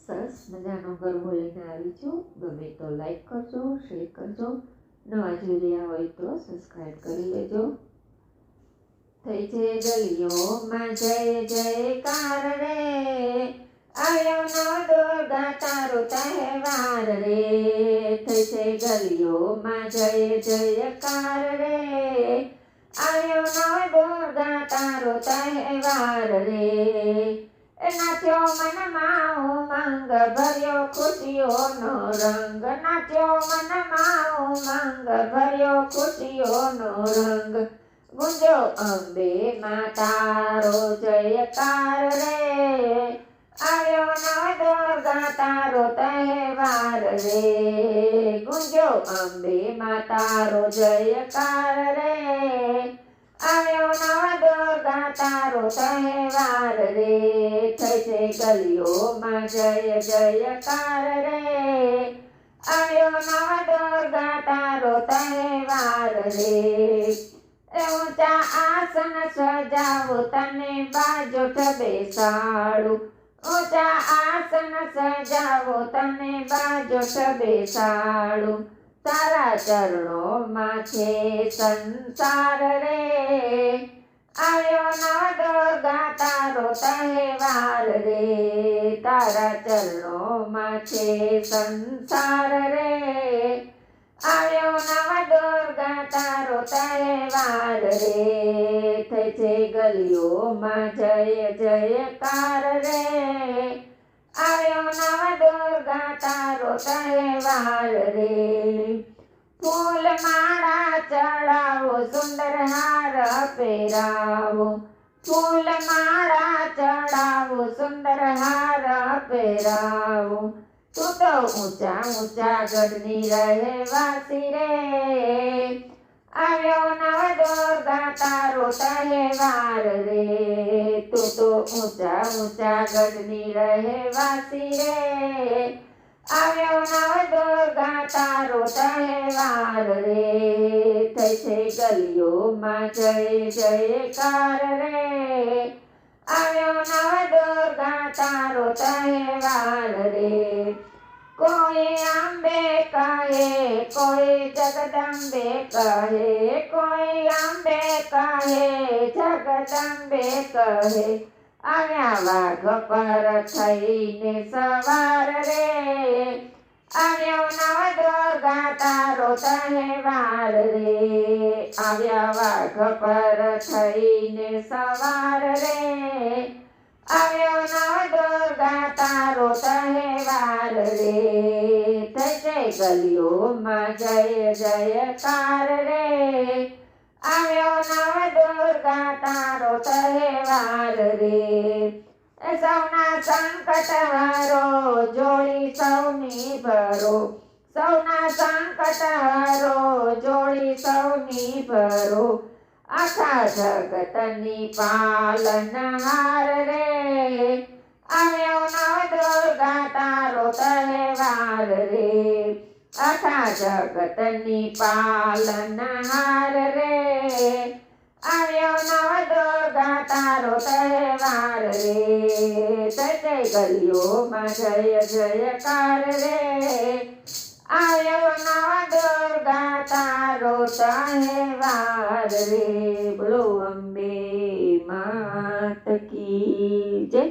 સરસ મજાનો ગરબો લઈને આવી છું. ગમે તો લાઈક કરજો, શેર કરજો, નવા જોઈ રહ્યા હોય તો સબસ્ક્રાઈબ કરી લેજો. થઈ છે ગલીઓમાં જય જયકાર રે, આવ્યો નવ દુર્ગા તારો તહેવાર રે. થઈ છે ગલીઓમાં જય જયકાર રે, આવ્યો નવ દુર્ગા તારો તહેવાર રે. નાચ્યો મનમાં ઉમંગ ભર્યો ખુશીઓનો રંગ, નાચ્યો મનમાં ઉમંગ ભર્યો ખુશીઓનો રંગ. ગુંજો અંબે માં તારો જયકાર રે, આવ્યો નવ દુર્ગા તારો તહેવાર રે. ગુંજો અંબે માં તારો જયકાર રે, આવ્યો નવ દુર્ગા તારો તહેવાર રે. થઈ છે ગલીઓમાં જય જયકાર રે, આવ્યો નવ દુર્ગા તારો તહેવાર રે. ઊંચા આસન સજાવો તને બાજોઠ બેસાડું, ઊંચા આસન સજાવો તને બાજોઠ બેસાડું. તારા ચરણોમાં છે સંસાર રે, આવ્યો નવ દુર્ગા તારો તહેવાર રે. તારા ચરણોમાં છે સંસાર રે, આવ્યો નવ દુર્ગા તારો તહેવાર રે. થઈ છે ગલીઓમાં જય જયકાર રે, આવ્યો નવ દુર્ગા તારો તહેવાર રે. ફૂલ માળા ચડાવો સુંદર હાર પહેરાવો, ફૂલ માળા ચડાવો સુંદર હાર પહેરાવો. તું તો ઊંચા ઊંચા ગઢની રહેવાસી રે, આવ્યો નવ દુર્ગા તારો તહેવાર રે. તું તો ઊંચા ઊંચા ગઢની રહેવાસી રે, આવ્યો નવ દુર્ગા તારો તહેવાર રે. થઈ છે ગલીઓમાં જય જયકાર રે, આવ્યો નવ દુર્ગા તારો તહેવાર રે. કોઈ અંબે કહે, કોઈ જગદંબે કહે, કોઈ અંબે કહે, જગદંબે કહે. આવ્યા વાઘ પર થઈને સવાર રે, આવ્યો નવ દુર્ગા તારો તહેવાર રે. આવ્યા વાઘ પર થઈને સવાર રે, આવ્યો નવ દુર્ગા તારો તહેવાર રે. થઈ છે ગલીઓમાં જય જયકાર રે, આવ્યો નવ દુર્ગા તારો તહેવાર રે. સૌના સંકટ હરો, જોડી સૌની ભરો, સૌના સંકટ હરો, જોડી સૌની ભરો. આખા જગતની પાલનહાર રે, આવ્યો નવ દુર્ગા તારો તહેવાર રે. આખા જગતની પાલનહાર રે, આવ્યો નવ દુર્ગા તારો તહેવાર રે. જય ગલીઓમાં જય જયકાર રે, આવ્યો નવ દુર્ગા તારો તહેવાર રે. બોલો અંબે માત કી જય.